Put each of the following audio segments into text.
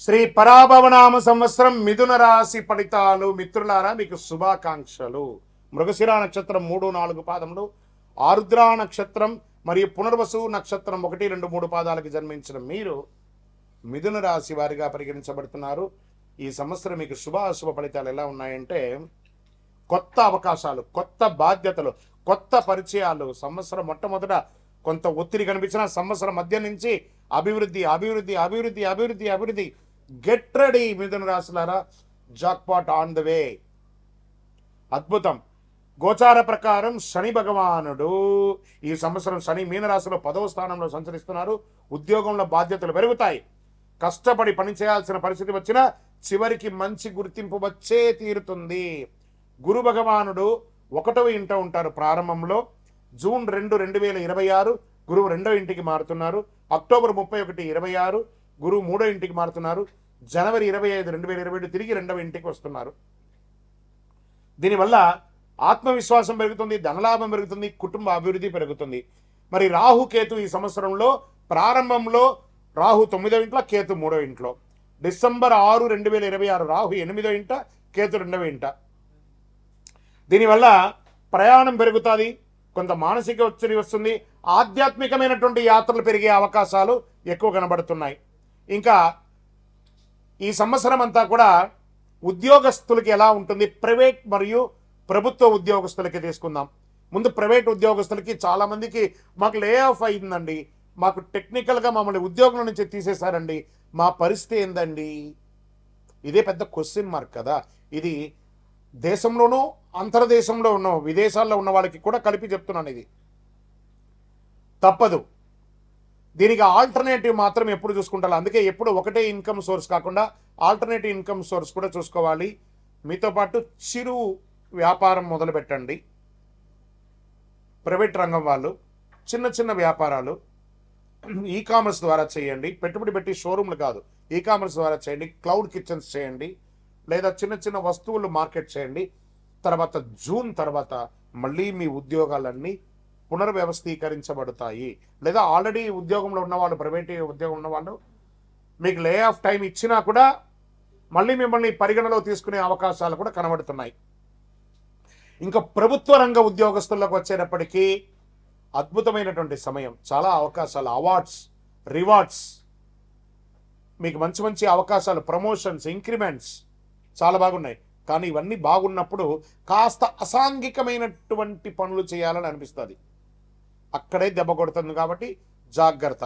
శ్రీ పరాభవనామ సంవత్సరం మిథున రాశి ఫలితాలు. మిత్రులారా, మీకు శుభాకాంక్షలు. మృగశిర నక్షత్రం 3, 4 పాదములు, ఆరుద్ర నక్షత్రం మరియు పునర్వసు నక్షత్రం 1, 2, 3 పాదాలకు జన్మించిన మీరు మిథున రాశి వారిగా పరిగణించబడుతున్నారు. ఈ సంవత్సరం మీకు శుభాశుభ ఫలితాలు ఎలా ఉన్నాయంటే, కొత్త అవకాశాలు, కొత్త బాధ్యతలు, కొత్త పరిచయాలు. సంవత్సరం మొట్టమొదట కొంత ఒత్తిడి కనిపించిన సంవత్సరం మధ్య నుంచి అభివృద్ధి అభివృద్ధి అభివృద్ధి అభివృద్ధి అభివృద్ధి. గెట్ రెడీ మిథున రాశులారా, జాక్పాట్ ఆన్ ద వే. అద్భుతం. గోచార ప్రకారం శని భగవానుడు ఈ సంవత్సరం శని మీనరాశిలో 10వ స్థానంలో సంచరిస్తున్నారు. ఉద్యోగంలో బాధ్యతలు పెరుగుతాయి. కష్టపడి పని చేయాల్సిన పరిస్థితి వచ్చినా చివరికి మంచి గుర్తింపు వచ్చే తీరుతుంది. గురు భగవానుడు 1వ ఇంట ఉంటారు ప్రారంభంలో. జూన్ 2, 2026 గురువు 2వ ఇంటికి మారుతున్నారు. అక్టోబర్ 31, 26 గురువు 3వ ఇంటికి మారుతున్నారు. జనవరి 25, 2027 తిరిగి 2వ ఇంటికి వస్తున్నారు. దీనివల్ల ఆత్మవిశ్వాసం పెరుగుతుంది, ధనలాభం పెరుగుతుంది, కుటుంబ అభివృద్ధి పెరుగుతుంది. మరి రాహు కేతు ఈ సంవత్సరంలో ప్రారంభంలో రాహు 9వ ఇంట్లో, కేతు 3వ ఇంట్లో. డిసెంబర్ 6, 2026 రాహు 8వ ఇంట, కేతు 2వ ఇంట. దీనివల్ల ప్రయాణం పెరుగుతుంది, కొంత మానసిక ఒత్తిడి వస్తుంది, ఆధ్యాత్మికమైనటువంటి యాత్రలు పెరిగే అవకాశాలు ఎక్కువ కనబడుతున్నాయి. ఇంకా ఈ సంవత్సరం అంతా కూడా ఉద్యోగస్తులకి ఎలా ఉంటుంది, ప్రైవేట్ మరియు ప్రభుత్వ ఉద్యోగస్తులకి తీసుకుందాం. ముందు ప్రైవేట్ ఉద్యోగస్తులకి చాలామందికి మాకు లే ఆఫ్ అయిందండి, మాకు టెక్నికల్గా మమ్మల్ని ఉద్యోగం నుంచి తీసేశారండి, మా పరిస్థితి ఏందండి? ఇదే పెద్ద క్వశ్చన్ మార్క్ కదా. ఇది దేశంలోనూ అంతర్దేశంలో ఉన్న విదేశాల్లో ఉన్న వాళ్ళకి కూడా కలిపి చెప్తున్నాను. ఇది తప్పదు. దీనికి ఆల్టర్నేటివ్ మాత్రం ఎప్పుడు చూసుకుంటారు. అందుకే ఎప్పుడు ఒకటే ఇన్కమ్ సోర్స్ కాకుండా ఆల్టర్నేటివ్ ఇన్కమ్ సోర్స్ కూడా చూసుకోవాలి. మీతో పాటు చిరు వ్యాపారం మొదలు పెట్టండి. ప్రైవేట్ రంగం వాళ్ళు చిన్న చిన్న వ్యాపారాలు ఈ కామర్స్ ద్వారా చేయండి. పెట్టుబడి పెట్టి షోరూమ్లు కాదు, ఈ కామర్స్ ద్వారా చేయండి. క్లౌడ్ కిచెన్స్ చేయండి, లేదా చిన్న చిన్న వస్తువులు మార్కెట్ చేయండి. తర్వాత జూన్ తర్వాత మళ్ళీ మీ ఉద్యోగాలన్నీ పునర్వ్యవస్థీకరించబడతాయి. లేదా ఆల్రెడీ ఉద్యోగంలో ఉన్నవాళ్ళు, ప్రైవేట్ ఉద్యోగం ఉన్నవాళ్ళు మీకు లే ఆఫ్ టైం ఇచ్చినా కూడా మళ్ళీ మిమ్మల్ని పరిగణలో తీసుకునే అవకాశాలు కూడా కనబడుతున్నాయి. ఇంకా ప్రభుత్వ రంగ ఉద్యోగస్తులకు వచ్చేటప్పటికీ అద్భుతమైనటువంటి సమయం. చాలా అవకాశాలు, అవార్డ్స్, రివార్డ్స్, మీకు మంచి మంచి అవకాశాలు, ప్రమోషన్స్, ఇంక్రిమెంట్స్ చాలా బాగున్నాయి. కానీ ఇవన్నీ బాగున్నప్పుడు కాస్త అసాంఘికమైనటువంటి పనులు చేయాలని అనిపిస్తుంది. అక్కడే దెబ్బ కొడుతుంది. కాబట్టి జాగ్రత్త.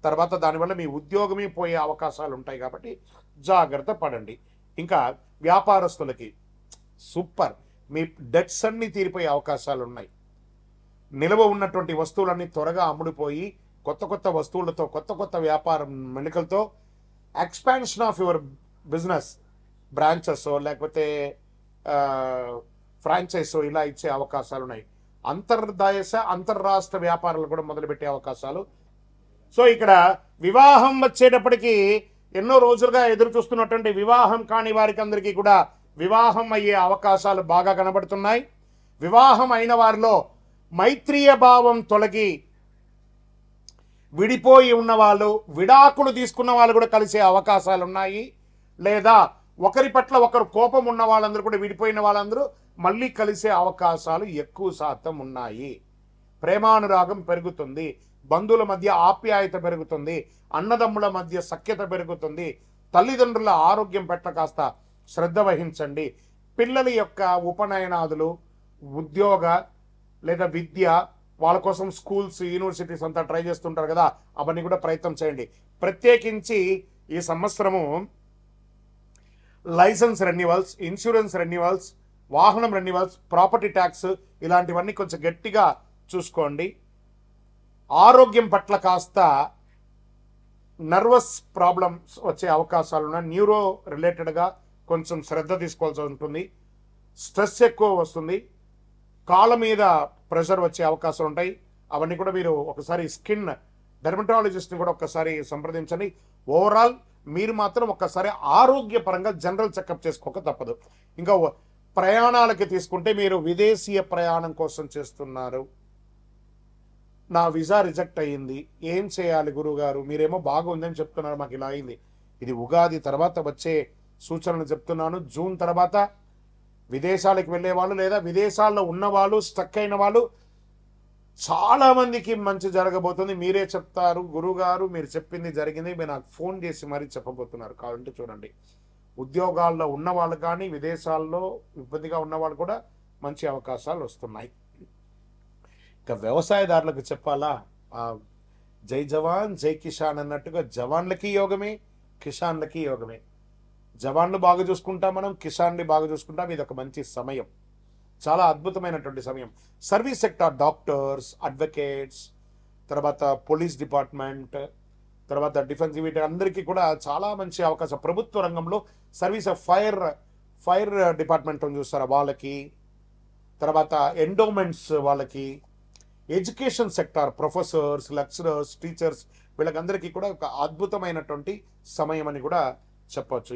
తర్వాత దానివల్ల మీ ఉద్యోగమే పోయే అవకాశాలు ఉంటాయి. కాబట్టి జాగ్రత్త పడండి. ఇంకా వ్యాపారస్తులకి సూపర్, మీ డెట్స్ అన్నీ తీరిపోయే అవకాశాలు ఉన్నాయి. నిల్వ ఉన్నటువంటి వస్తువులన్నీ త్వరగా అమ్ముడిపోయి కొత్త కొత్త వస్తువులతో, కొత్త కొత్త వ్యాపారం మెలికలతో expansion of your business, branches లేకపోతే ఫ్రాంచైజ్ ఇలా ఇచ్చే అవకాశాలు ఉన్నాయి. అంతర్రాష్ట్ర వ్యాపారాలు కూడా మొదలుపెట్టే అవకాశాలు. సో ఇక్కడ వివాహం వచ్చేటప్పటికి ఎన్నో రోజులుగా ఎదురు చూస్తున్నటువంటి వివాహం కాని వారికి అందరికీ కూడా వివాహం అయ్యే అవకాశాలు బాగా కనబడుతున్నాయి. వివాహం అయిన వారిలో మైత్రీయ భావం తొలగి విడిపోయి ఉన్నవాళ్ళు, విడాకులు తీసుకున్న వాళ్ళు కూడా కలిసే అవకాశాలు ఉన్నాయి. లేదా ఒకరి పట్ల ఒకరు కోపం ఉన్న వాళ్ళందరూ కూడా, విడిపోయిన వాళ్ళందరూ మళ్ళీ కలిసే అవకాశాలు ఎక్కువ శాతం ఉన్నాయి. ప్రేమానురాగం పెరుగుతుంది, బంధువుల మధ్య ఆప్యాయత పెరుగుతుంది, అన్నదమ్ముల మధ్య సఖ్యత పెరుగుతుంది. తల్లిదండ్రుల ఆరోగ్యం పట్ల కాస్త శ్రద్ధ వహించండి. పిల్లల యొక్క ఉపనయనాదులు, ఉద్యోగ లేదా విద్య, వాళ్ళ కోసం స్కూల్స్, యూనివర్సిటీస్ అంతా ట్రై చేస్తుంటారు కదా, అవన్నీ కూడా ప్రయత్నం చేయండి. ప్రత్యేకించి ఈ సంవత్సరము లైసెన్స్ రెన్యువల్స్, ఇన్సూరెన్స్ రెన్యువల్స్, వాహనం రెన్యువల్స్, ప్రాపర్టీ ట్యాక్స్ ఇలాంటివన్నీ కొంచెం గట్టిగా చూసుకోండి. ఆరోగ్యం పట్ల కాస్త నర్వస్ ప్రాబ్లమ్స్ వచ్చే అవకాశాలు ఉన్నాయి. న్యూరో రిలేటెడ్గా కొంచెం శ్రద్ధ తీసుకోవాల్సి ఉంటుంది. స్ట్రెస్ ఎక్కువ వస్తుంది, కాళ్ళ మీద ప్రెషర్ వచ్చే అవకాశాలు ఉంటాయి. అవన్నీ కూడా మీరు ఒకసారి స్కిన్ డెర్మటాలజిస్ట్ని కూడా ఒకసారి సంప్రదించండి. ఓవరాల్ మీరు మాత్రం ఒక్కసారి ఆరోగ్యపరంగా జనరల్ చెకప్ చేసుకోక తప్పదు. ఇంకా ప్రయాణాలకి తీసుకుంటే, మీరు విదేశీయ ప్రయాణం కోసం చేస్తున్నారు, నా వీసా రిజెక్ట్ అయ్యింది, ఏం చేయాలి గురువుగారు, మీరేమో బాగుందని చెప్తున్నారు, మాకు ఇలా అయింది, ఇది ఉగాది తర్వాత వచ్చే సూచనలు చెప్తున్నాను. జూన్ తర్వాత విదేశాలకు వెళ్ళే వాళ్ళు లేదా విదేశాల్లో ఉన్నవాళ్ళు, స్టక్ అయిన వాళ్ళు చాలా మందికి మంచి జరగబోతుంది. మీరే చెప్తారు, గురుగారు మీరు చెప్పింది జరిగింది, మీరు నాకు ఫోన్ చేసి మరీ చెప్పబోతున్నారు. కావాలంటే చూడండి, ఉద్యోగాల్లో ఉన్నవాళ్ళు కానీ విదేశాల్లో ఇబ్బందిగా ఉన్నవాళ్ళు కూడా మంచి అవకాశాలు వస్తున్నాయి. ఇక వ్యవసాయదారులకు చెప్పాలా, జై జవాన్ జై కిసాన్ అన్నట్టుగా జవాన్లకి యోగమే, కిసాన్లకి యోగమే. జవాన్లు బాగా చూసుకుంటాం, మనం కిసాన్ని బాగా చూసుకుంటాం. ఇది ఒక మంచి సమయం, చాలా అద్భుతమైనటువంటి సమయం. సర్వీస్ సెక్టార్, డాక్టర్స్, అడ్వకేట్స్, తర్వాత పోలీస్ డిపార్ట్మెంట్, తర్వాత డిఫెన్స్, వీటి అందరికీ కూడా చాలా మంచి అవకాశం. ప్రభుత్వ రంగంలో సర్వీస్ ఆఫ్ ఫైర్ డిపార్ట్మెంట్ చూస్తారా వాళ్ళకి, తర్వాత ఎండోమెంట్స్ వాళ్ళకి, education sector, professors, lecturers, teachers, వీళ్ళకందరికీ కూడా ఒక అద్భుతమైనటువంటి సమయం అని కూడా చెప్పొచ్చు.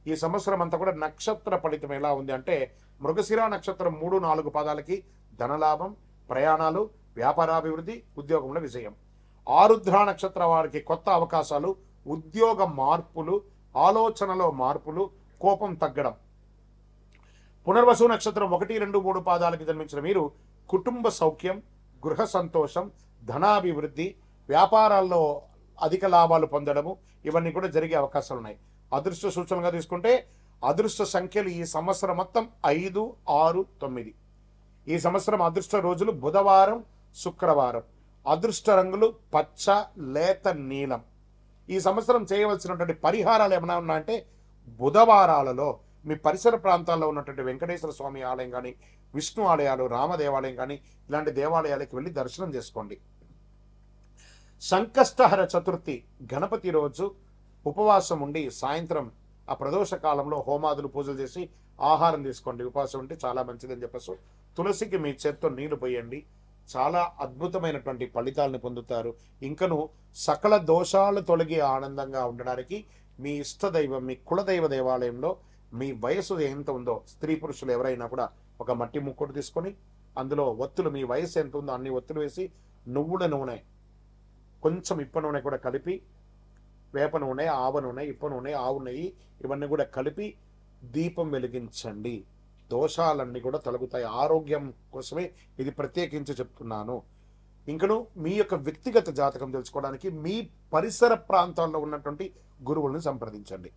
ఈ సంవత్సరం అంతా కూడా నక్షత్ర ఫలితం ఎలా ఉంది అంటే, మృగశిర నక్షత్రం 3-4 పాదాలకి ధనలాభం, ప్రయాణాలు, వ్యాపారాభివృద్ధి, ఉద్యోగంలో విజయం. ఆరుద్ర నక్షత్ర వారికి కొత్త అవకాశాలు, ఉద్యోగ మార్పులు, ఆలోచనలో మార్పులు, కోపం తగ్గడం. పునర్వసు నక్షత్రం 1, 2, 3 పాదాలకి జన్మించిన మీరు కుటుంబ సౌఖ్యం, గృహ సంతోషం, ధనాభివృద్ధి, వ్యాపారాల్లో అధిక లాభాలు పొందడము, ఇవన్నీ కూడా జరిగే అవకాశాలు ఉన్నాయి. అదృష్ట సూచనగా తీసుకుంటే అదృష్ట సంఖ్యలు ఈ సంవత్సరం మొత్తం 5, 6, 9. ఈ సంవత్సరం అదృష్ట రోజులు బుధవారం, శుక్రవారం. అదృష్ట రంగులు పచ్చ, లేత నీలం. ఈ సంవత్సరం చేయవలసినటువంటి పరిహారాలు ఏమైనా ఉన్నాయంటే, బుధవారాలలో మీ పరిసర ప్రాంతాల్లో ఉన్నటువంటి వెంకటేశ్వర స్వామి ఆలయం కానీ, విష్ణు ఆలయాలు, రామ దేవాలయం కానీ, ఇలాంటి దేవాలయాలకు వెళ్ళి దర్శనం చేసుకోండి. సంకష్టహర చతుర్థి గణపతి రోజు ఉపవాసం ఉండి సాయంత్రం ఆ ప్రదోష కాలంలో హోమాదులు, పూజలు చేసి ఆహారం తీసుకోండి. ఉపవాసం ఉంటే చాలా మంచిదని చెప్పేసి తులసికి మీ చేత్తో నీళ్లు పోయండి. చాలా అద్భుతమైనటువంటి ఫలితాలను పొందుతారు. ఇంకను సకల దోషాలు తొలగి ఆనందంగా ఉండడానికి మీ ఇష్టదైవం, మీ కులదైవ దేవాలయంలో మీ వయసు ఎంత ఉందో, స్త్రీ పురుషులు ఎవరైనా కూడా ఒక మట్టి ముక్కుడు తీసుకొని అందులో ఒత్తులు, మీ వయసు ఎంత ఉందో అన్ని ఒత్తులు వేసి, నువ్వుల నూనె, కొంచెం ఇప్ప నూనె కూడా కలిపి, వేప నూనె, ఆవ నూనె, ఇప్ప నూనె, ఆవు నెయ్యి, ఇవన్నీ కూడా కలిపి దీపం వెలిగించండి. దోషాలన్నీ కూడా తొలగుతాయి. ఆరోగ్యం కోసమే ఇది ప్రత్యేకించి చెప్తున్నాను. ఇంకను మీ యొక్క వ్యక్తిగత జాతకం తెలుసుకోవడానికి మీ పరిసర ప్రాంతాల్లో ఉన్నటువంటి గురువులను సంప్రదించండి.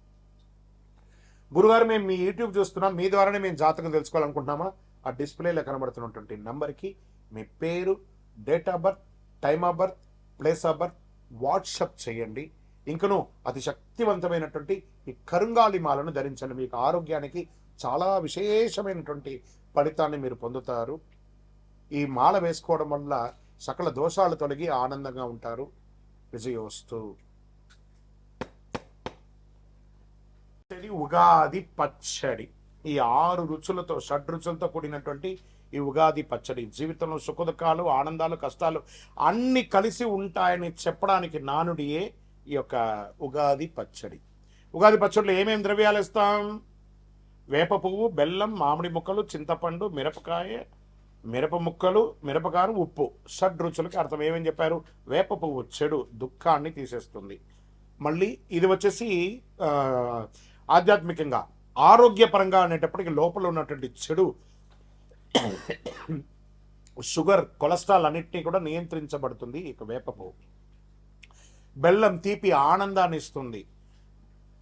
గురుగారు, మేము మీ యూట్యూబ్ చూస్తున్నాం, మీ ద్వారానే మేము జాతకం తెలుసుకోవాలనుకుంటున్నామా? ఆ డిస్ప్లేలో కనబడుతున్నటువంటి నంబర్కి మీ పేరు, date of birth, time of birth, place of birth WhatsApp చేయండి. ఇంకను అతి శక్తివంతమైనటువంటి ఈ కరుంగాలి మాలను ధరించండి. మీకు ఆరోగ్యానికి చాలా విశేషమైనటువంటి ఫలితాన్ని మీరు పొందుతారు. ఈ మాల వేసుకోవడం వల్ల సకల దోషాలు తొలగి ఆనందంగా ఉంటారు. విజయోస్తు. ఉగాది పచ్చడి, ఈ 6 రుచులతో, షడ్రుచులతో కూడినటువంటి ఈ ఉగాది పచ్చడి జీవితంలో సుఖదుఖాలు, ఆనందాలు, కష్టాలు అన్ని కలిసి ఉంటాయని చెప్పడానికి నానుడియే ఈ యొక్క ఉగాది పచ్చడి. ఉగాది పచ్చడిలో ఏమేమి ద్రవ్యాలు ఇస్తాం? వేప పువ్వు, బెల్లం, మామిడి ముక్కలు, చింతపండు, మిరపకాయ, మిరప ముక్కలు, మిరపకారం, ఉప్పు. షడ్రుచులకి అర్థం ఏమేమి చెప్పారు? వేప పువ్వు చెడు దుఃఖాన్ని తీసేస్తుంది. మళ్ళీ ఇది వచ్చేసి ఆధ్యాత్మికంగా, ఆరోగ్యపరంగా అనేటప్పటికీ లోపల ఉన్నటువంటి చెడు షుగర్, కొలెస్ట్రాల్ అన్నింటినీ కూడా నియంత్రించబడుతుంది ఇక వేప పువ్వు. బెల్లం తీపి, ఆనందాన్ని ఇస్తుంది.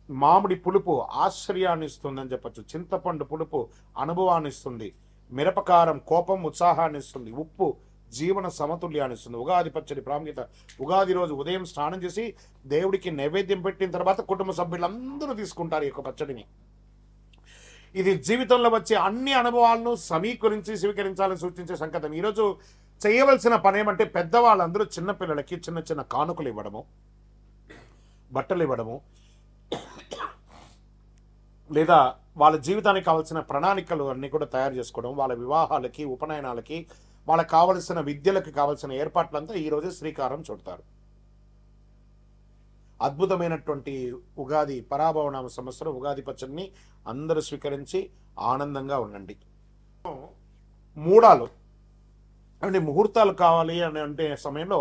మామిడి పులుపు ఆశ్చర్యాన్ని ఇస్తుంది అని చెప్పచ్చు. చింతపండు పులుపు అనుభవాన్ని ఇస్తుంది. మిరపకారం కోపం, ఉత్సాహాన్ని ఇస్తుంది. ఉప్పు జీవన సమతుల్యాన్ని ఇస్తుంది. ఉగాది పచ్చడి ప్రాముఖ్యత, ఉగాది రోజు ఉదయం స్నానం చేసి దేవుడికి నైవేద్యం పెట్టిన తర్వాత కుటుంబ సభ్యులందరూ తీసుకుంటారు ఈ యొక్క పచ్చడిని. ఇది జీవితంలో వచ్చే అన్ని అనుభవాలను సమీకరించి స్వీకరించాలని సూచించే సంకేతం. ఈరోజు చేయవలసిన పని ఏమంటే, పెద్దవాళ్ళందరూ చిన్నపిల్లలకి చిన్న చిన్న కానుకలు ఇవ్వడము, బట్టలు ఇవ్వడము, లేదా వాళ్ళ జీవితానికి కావాల్సిన ప్రణాళికలు అన్నీ కూడా తయారు చేసుకోవడం, వాళ్ళ వివాహాలకి, ఉపనయనాలకి, వాళ్ళకి కావలసిన విద్యలకు కావలసిన ఏర్పాట్లంతా ఈరోజే శ్రీకారం చుడతారు. అద్భుతమైనటువంటి ఉగాది పరాభవనామ సంవత్సరం ఉగాది పచ్చడిని అందరూ స్వీకరించి ఆనందంగా ఉండండి. మూడాలు అంటే ముహూర్తాలు కావాలి అని అంటే సమయంలో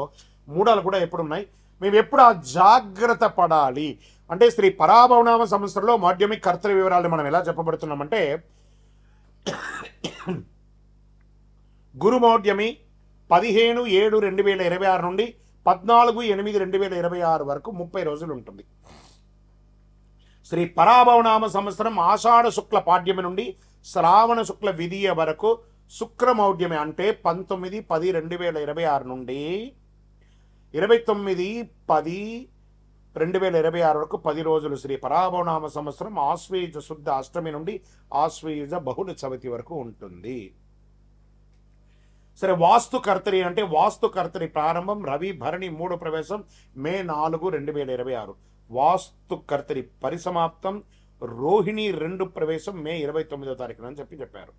మూడాలు కూడా ఎప్పుడున్నాయి? మేము ఎప్పుడు ఆ జాగ్రత్త పడాలి అంటే శ్రీ పరాభవనామ సంవత్సరంలో మాధ్యమిక కర్తవ్య వివరాలు మనం ఎలా చెప్పబడుతున్నామంటే గురుమౌఢ్యమి 15/7/2026 నుండి 14/8/2026 వరకు 30 రోజులు ఉంటుంది. శ్రీ పరాభవనామ సంవత్సరం ఆషాఢ శుక్ల పాడ్యమి నుండి శ్రావణ శుక్ల విధియ వరకు శుక్రమౌఢ్యమి అంటే 19/10/2026 నుండి 29/10/2026 వరకు 10 రోజులు శ్రీ పరాభవనామ సంవత్సరం ఆశ్వయుజ శుద్ధ అష్టమి నుండి ఆశ్వయుజ బహుళ చవితి వరకు ఉంటుంది. సరే, వాస్తు కర్తరి అంటే వాస్తు కర్తరి ప్రారంభం రవి భరణి 3 ప్రవేశం మే 4, 2026. వాస్తు కర్తరి పరిసమాప్తం రోహిణి 2 ప్రవేశం మే 29వ తారీఖున అని చెప్పారు.